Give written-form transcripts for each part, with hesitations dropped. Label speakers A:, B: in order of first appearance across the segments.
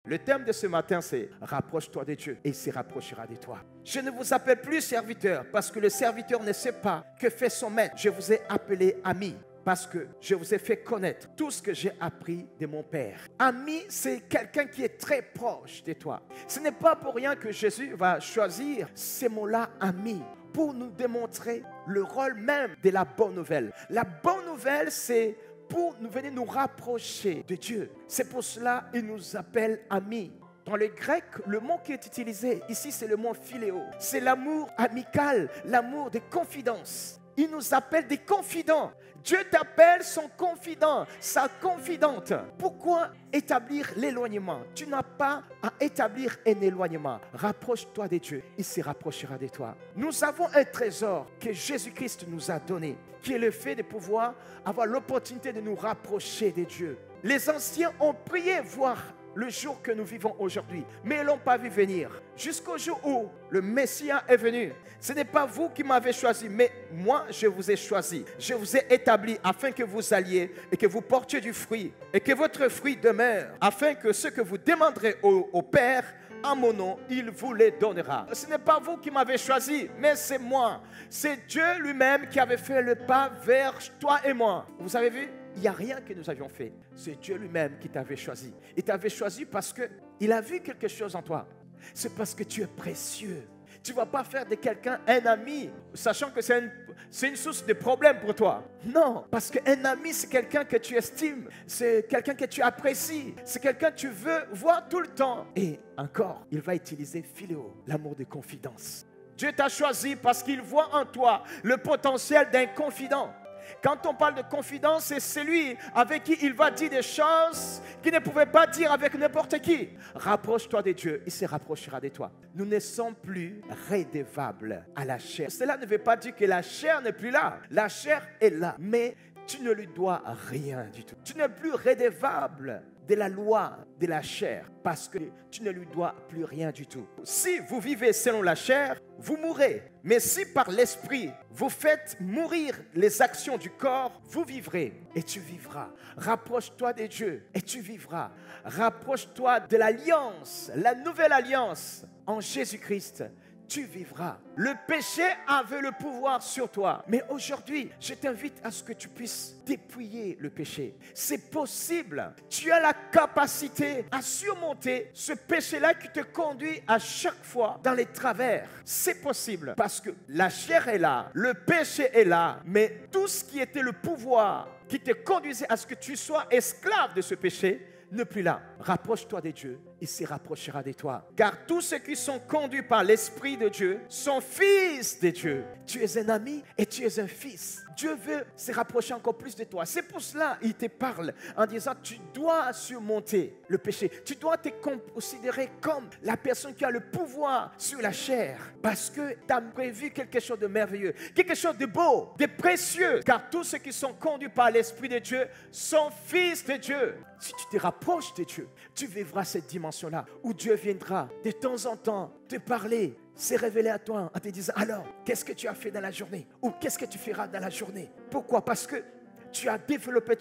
A: Le thème de ce matin, c'est « Rapproche-toi de Dieu et il se rapprochera de toi ». Je ne vous appelle plus serviteur parce que le serviteur ne sait pas que fait son maître. Je vous ai appelé ami parce que je vous ai fait connaître tout ce que j'ai appris de mon Père. Ami, c'est quelqu'un qui est très proche de toi. Ce n'est pas pour rien que Jésus va choisir ces mots-là, ami, pour nous démontrer le rôle même de la bonne nouvelle. La bonne nouvelle, c'est pour nous venir nous rapprocher de Dieu. C'est pour cela qu'il nous appelle amis. Dans le grec, le mot qui est utilisé ici, c'est le mot philéo. C'est l'amour amical, l'amour de confidence. Il nous appelle des confidents. Dieu t'appelle son confident, sa confidente. Pourquoi établir l'éloignement? Tu n'as pas à établir un éloignement. Rapproche-toi de Dieu, il se rapprochera de toi. Nous avons un trésor que Jésus-Christ nous a donné, qui est le fait de pouvoir avoir l'opportunité de nous rapprocher de Dieu. Les anciens ont prié voir le jour que nous vivons aujourd'hui, mais ils ne l'ont pas vu venir. Jusqu'au jour où le Messie est venu. Ce n'est pas vous qui m'avez choisi, mais moi je vous ai choisi. Je vous ai établi afin que vous alliez et que vous portiez du fruit et que votre fruit demeure, afin que ce que vous demanderez au Père en mon nom, il vous les donnera. Ce n'est pas vous qui m'avez choisi, mais c'est moi. C'est Dieu lui-même qui avait fait le pas vers toi et moi. Vous avez vu? Il n'y a rien que nous avions fait. C'est Dieu lui-même qui t'avait choisi. Il t'avait choisi parce qu'il a vu quelque chose en toi. C'est parce que tu es précieux. Tu ne vas pas faire de quelqu'un un ami, sachant que c'est une source de problème pour toi. Non, parce qu'un ami, c'est quelqu'un que tu estimes. C'est quelqu'un que tu apprécies. C'est quelqu'un que tu veux voir tout le temps. Et encore, il va utiliser philéo, l'amour de confidence. Dieu t'a choisi parce qu'il voit en toi le potentiel d'un confident. Quand on parle de confidence, c'est celui avec qui il va dire des choses qu'il ne pouvait pas dire avec n'importe qui. Rapproche-toi de Dieu, il se rapprochera de toi. Nous ne sommes plus redevables à la chair. Cela ne veut pas dire que la chair n'est plus là. La chair est là, mais tu ne lui dois rien du tout. Tu n'es plus redevable de la loi de la chair parce que tu ne lui dois plus rien du tout. Si vous vivez selon la chair, vous mourrez. Mais si par l'esprit vous faites mourir les actions du corps, vous vivrez et tu vivras. Rapproche-toi de Dieu et tu vivras. Rapproche-toi de l'alliance, la nouvelle alliance en Jésus-Christ. Tu vivras. Le péché avait le pouvoir sur toi. Mais aujourd'hui, je t'invite à ce que tu puisses dépouiller le péché. C'est possible. Tu as la capacité à surmonter ce péché-là qui te conduit à chaque fois dans les travers. C'est possible parce que la chair est là, le péché est là, mais tout ce qui était le pouvoir qui te conduisait à ce que tu sois esclave de ce péché, ne plus là. Rapproche-toi de Dieu, il se rapprochera de toi. Car tous ceux qui sont conduits par l'Esprit de Dieu sont fils de Dieu. Tu es un ami et tu es un fils. Dieu veut se rapprocher encore plus de toi. C'est pour cela qu'il te parle en disant tu dois surmonter le péché. Tu dois te considérer comme la personne qui a le pouvoir sur la chair. Parce que tu as prévu quelque chose de merveilleux, quelque chose de beau, de précieux. Car tous ceux qui sont conduits par l'Esprit de Dieu sont fils de Dieu. Si tu te rapproches de Dieu, tu vivras cette dimension-là où Dieu viendra de temps en temps te parler, se révéler à toi en te disant alors, qu'est-ce que tu as fait dans la journée? Ou qu'est-ce que tu feras dans la journée? Pourquoi? Parce que tu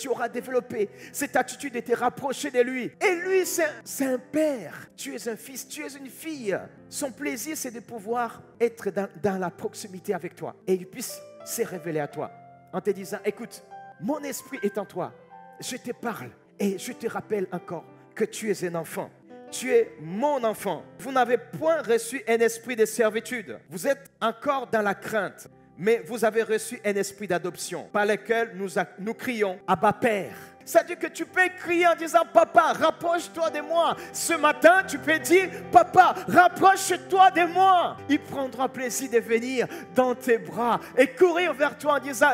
A: auras développé cette attitude de te rapprocher de lui. Et lui, c'est un père. Tu es un fils, tu es une fille. Son plaisir, c'est de pouvoir être dans la proximité avec toi. Et il puisse se révéler à toi en te disant, écoute, mon esprit est en toi. Je te parle et je te rappelle encore que tu es un enfant. Tu es mon enfant. Vous n'avez point reçu un esprit de servitude. Vous êtes encore dans la crainte. Mais vous avez reçu un esprit d'adoption par lequel nous crions Abba Père. C'est-à-dire que tu peux crier en disant Papa, rapproche-toi de moi. Ce matin, tu peux dire Papa, rapproche-toi de moi. Il prendra plaisir de venir dans tes bras et courir vers toi en disant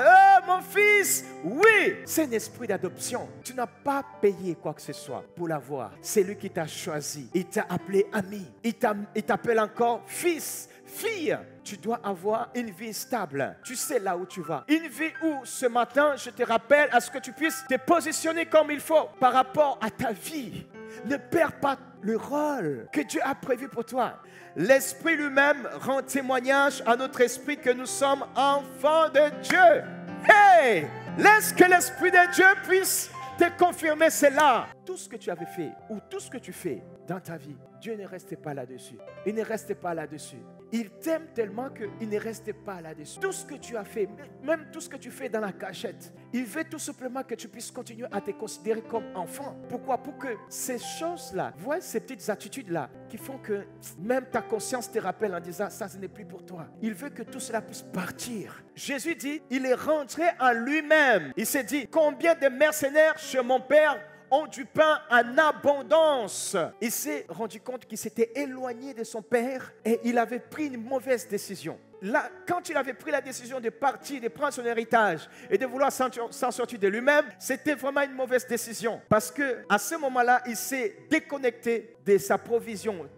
A: mon fils, oui. C'est un esprit d'adoption. Tu n'as pas payé quoi que ce soit pour l'avoir. C'est lui qui t'a choisi. Il t'a appelé ami. Il t'appelle encore fils. Fille, tu dois avoir une vie stable. Tu sais là où tu vas. Une vie où ce matin, je te rappelle à ce que tu puisses te positionner comme il faut par rapport à ta vie. Ne perds pas le rôle que Dieu a prévu pour toi. L'Esprit lui-même rend témoignage à notre esprit que nous sommes enfants de Dieu. Hey! Laisse que l'Esprit de Dieu puisse t'es confirmé, c'est là. Tout ce que tu avais fait ou tout ce que tu fais dans ta vie, Dieu ne reste pas là-dessus. Il ne reste pas là-dessus. Il t'aime tellement qu'il ne reste pas là-dessus. Tout ce que tu as fait, même tout ce que tu fais dans la cachette, il veut tout simplement que tu puisses continuer à te considérer comme enfant. Pourquoi? Pour que ces choses-là, voilà ces petites attitudes-là qui font que même ta conscience te rappelle en disant ça, ce n'est plus pour toi. Il veut que tout cela puisse partir. Jésus dit, il est rentré en lui-même. Il s'est dit, combien de mercenaires chez mon Père ont du pain en abondance. Il s'est rendu compte qu'il s'était éloigné de son père et il avait pris une mauvaise décision. Là, quand il avait pris la décision de partir, de prendre son héritage et de vouloir s'en sortir de lui-même, c'était vraiment une mauvaise décision. Parce qu'à ce moment-là, il s'est déconnecté de sa provision.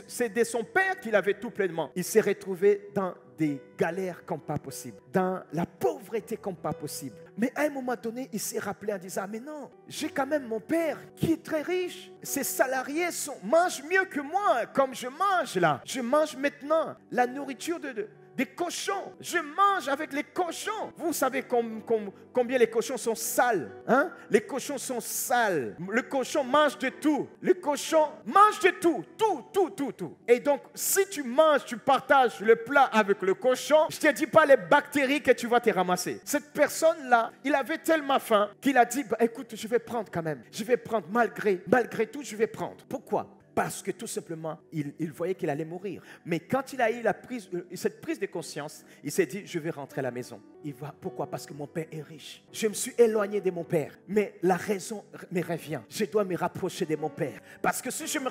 A: C'est de son père qu'il avait tout pleinement. Il s'est retrouvé dans des galères comme pas possible, dans la pauvreté comme pas possible. Mais à un moment donné, il s'est rappelé en disant, mais non, j'ai quand même mon père qui est très riche. Ses salariés mangent mieux que moi, comme je mange là. Je mange maintenant la nourriture des cochons. Je mange avec les cochons. Vous savez combien les cochons sont sales. Hein? Les cochons sont sales. Le cochon mange de tout. Le cochon mange de tout. Tout. Et donc, si tu manges, tu partages le plat avec le cochon, je ne te dis pas les bactéries que tu vas te ramasser. Cette personne-là, il avait tellement faim qu'il a dit, bah, écoute, je vais prendre quand même. Je vais prendre malgré tout, je vais prendre. Pourquoi? Parce que tout simplement, il voyait qu'il allait mourir. Mais quand il a eu cette prise de conscience, il s'est dit, je vais rentrer à la maison. Pourquoi? Parce que mon père est riche. Je me suis éloigné de mon père. Mais la raison me revient. Je dois me rapprocher de mon père. Parce que si je me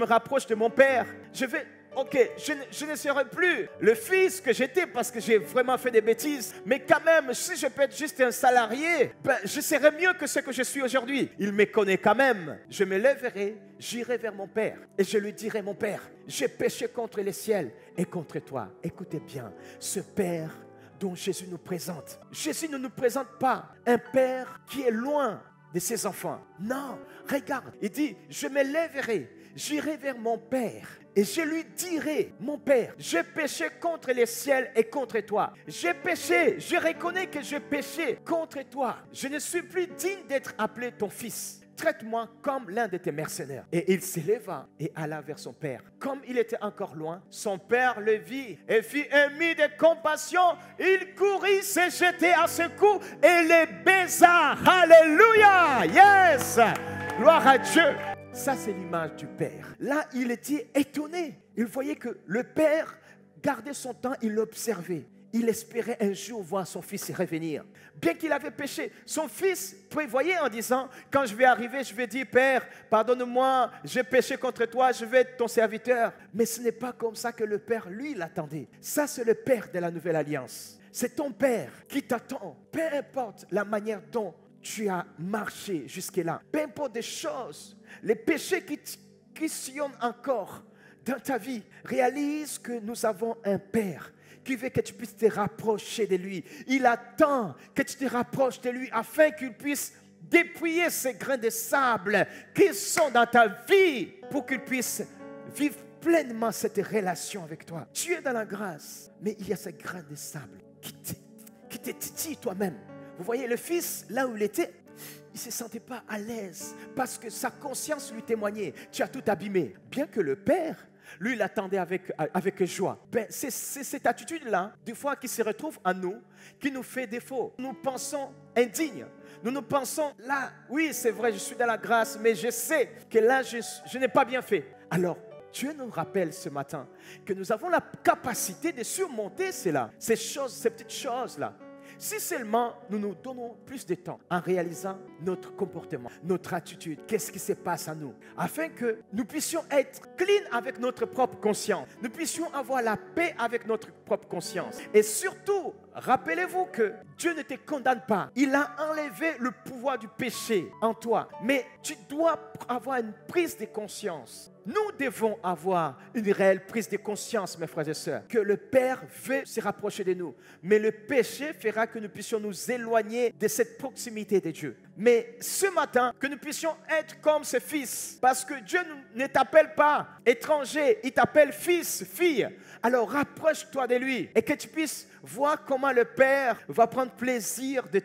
A: rapproche de mon père, je ne serai plus le fils que j'étais parce que j'ai vraiment fait des bêtises. Mais quand même, si je peux être juste un salarié, je serai mieux que ce que je suis aujourd'hui. Il me connaît quand même. Je me lèverai, j'irai vers mon père et je lui dirai, mon père, j'ai péché contre les ciels et contre toi. Écoutez bien, ce père dont Jésus nous présente. Jésus ne nous présente pas un père qui est loin de ses enfants. Non, regarde, il dit, je me lèverai, j'irai vers mon père. Et je lui dirai, mon père, j'ai péché contre les ciels et contre toi. J'ai péché, je reconnais que j'ai péché contre toi. Je ne suis plus digne d'être appelé ton fils. Traite-moi comme l'un de tes mercenaires. Et il s'éleva et alla vers son père. Comme il était encore loin, son père le vit et fit ému de compassion. Il courut se jeter à ses cous et les baisa. Alléluia! Yes! Gloire à Dieu! Ça, c'est l'image du père. Là, il était étonné. Il voyait que le père gardait son temps, il l'observait. Il espérait un jour voir son fils revenir. Bien qu'il avait péché, son fils prévoyait en disant, quand je vais arriver, je vais dire, Père, pardonne-moi, j'ai péché contre toi, je vais être ton serviteur. Mais ce n'est pas comme ça que le père, lui, l'attendait. Ça, c'est le père de la nouvelle alliance. C'est ton père qui t'attend. Peu importe la manière dont tu as marché jusque-là. Peu importe des choses, les péchés qui sillonnent encore dans ta vie, réalise que nous avons un Père qui veut que tu puisses te rapprocher de lui. Il attend que tu te rapproches de lui afin qu'il puisse dépouiller ces grains de sable qui sont dans ta vie pour qu'il puisse vivre pleinement cette relation avec toi. Tu es dans la grâce, mais il y a ces grains de sable qui te titillent toi-même. Vous voyez, le fils, là où il était, il ne se sentait pas à l'aise parce que sa conscience lui témoignait. Tu as tout abîmé. Bien que le père, lui, l'attendait avec joie. C'est cette attitude-là, des fois, qui se retrouve en nous, qui nous fait défaut. Nous pensons indignes. Nous pensons, là, oui, c'est vrai, je suis dans la grâce, mais je sais que là, je n'ai pas bien fait. Alors, Dieu nous rappelle ce matin que nous avons la capacité de surmonter cela, ces petites choses-là. Si seulement nous nous donnons plus de temps en réalisant notre comportement, notre attitude, qu'est-ce qui se passe à nous, afin que nous puissions être clean avec notre propre conscience, nous puissions avoir la paix avec notre propre conscience. Et surtout, rappelez-vous que Dieu ne te condamne pas. Il a enlevé le pouvoir du péché en toi. Mais tu dois avoir une prise de conscience Nous devons avoir une réelle prise de conscience, mes frères et sœurs, que le Père veut se rapprocher de nous. Mais le péché fera que nous puissions nous éloigner de cette proximité de Dieu. Mais ce matin, que nous puissions être comme ses fils. Parce que Dieu ne t'appelle pas étranger, il t'appelle fils, fille. Alors rapproche-toi de lui et que tu puisses voir comment le Père va prendre plaisir de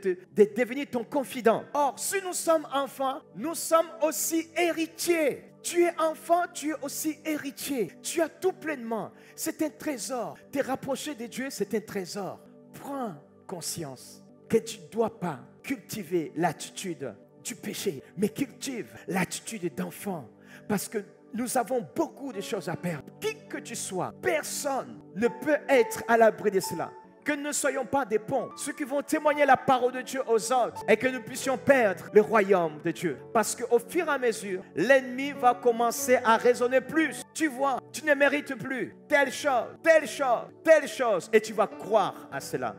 A: devenir ton confident. Or, si nous sommes enfants, nous sommes aussi héritiers. Tu es enfant, tu es aussi héritier. Tu as tout pleinement. C'est un trésor. Te rapprocher de Dieu, c'est un trésor. Prends conscience que tu ne dois pas cultiver l'attitude du péché, mais cultive l'attitude d'enfant. Parce que nous avons beaucoup de choses à perdre. Qui que tu sois, personne ne peut être à l'abri de cela. Que nous ne soyons pas des ponts, ceux qui vont témoigner la parole de Dieu aux autres, et que nous puissions perdre le royaume de Dieu. Parce qu'au fur et à mesure, l'ennemi va commencer à raisonner plus. Tu vois, tu ne mérites plus telle chose, telle chose, telle chose, et tu vas croire à cela.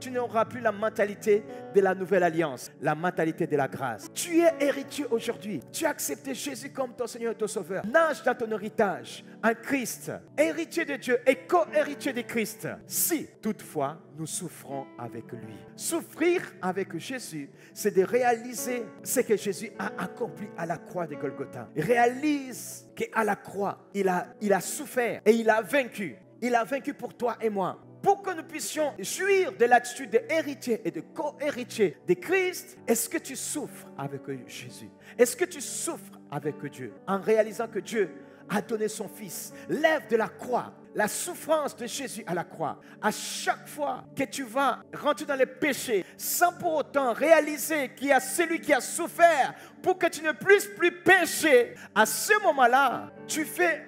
A: Tu n'auras plus la mentalité de la nouvelle alliance, la mentalité de la grâce. Tu es héritier aujourd'hui. Tu as accepté Jésus comme ton Seigneur et ton Sauveur. Nage dans ton héritage en Christ, héritier de Dieu et co-héritier de Christ. Si toutefois nous souffrons avec lui. Souffrir avec Jésus, c'est de réaliser ce que Jésus a accompli à la croix de Golgotha. Réalise qu'à la croix, il a souffert et il a vaincu. Il a vaincu pour toi et moi. Pour que nous puissions jouir de l'attitude d'héritier et de co-héritier de Christ, est-ce que tu souffres avec Jésus? Est-ce que tu souffres avec Dieu en réalisant que Dieu a donné son Fils? Lève de la croix la souffrance de Jésus à la croix. À chaque fois que tu vas rentrer dans les péchés, sans pour autant réaliser qu'il y a celui qui a souffert pour que tu ne puisses plus pécher, à ce moment-là, tu fais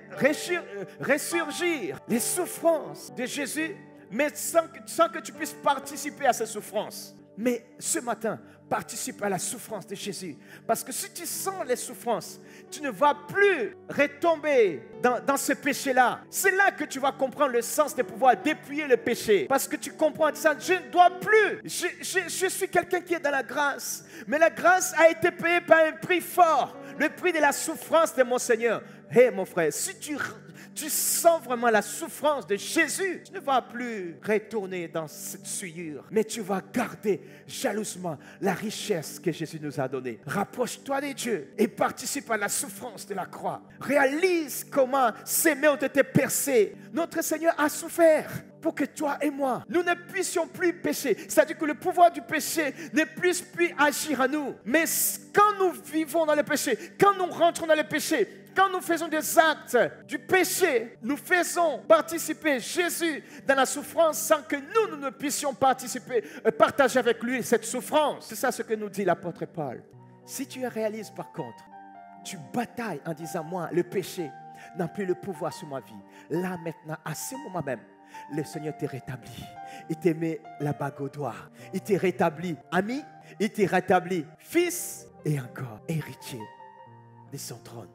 A: ressurgir les souffrances de Jésus, mais sans que tu puisses participer à ces souffrances. Mais ce matin, participe à la souffrance de Jésus. Parce que si tu sens les souffrances, tu ne vas plus retomber dans ce péché-là. C'est là que tu vas comprendre le sens de pouvoir dépouiller le péché. Parce que tu comprends ça, je ne dois plus. Je suis quelqu'un qui est dans la grâce. Mais la grâce a été payée par un prix fort. Le prix de la souffrance de mon Seigneur. Hé mon frère, si tu sens vraiment la souffrance de Jésus, tu ne vas plus retourner dans cette souillure, mais tu vas garder jalousement la richesse que Jésus nous a donnée. Rapproche-toi de Dieu et participe à la souffrance de la croix. Réalise comment ses mains ont été percées. Notre Seigneur a souffert pour que toi et moi, nous ne puissions plus pécher. C'est-à-dire que le pouvoir du péché ne puisse plus agir à nous. Mais quand nous vivons dans le péché, quand nous rentrons dans le péché, quand nous faisons des actes du péché, nous faisons participer Jésus dans la souffrance sans que nous ne puissions partager avec lui cette souffrance. C'est ça ce que nous dit l'apôtre Paul. Si tu réalises par contre, tu batailles en disant, moi, le péché n'a plus le pouvoir sur ma vie. Là maintenant, à ce moment même, le Seigneur t'est rétabli. Il t'a mis la bague au doigt. Il t'est rétabli ami, il t'est rétabli fils et encore héritier de son trône.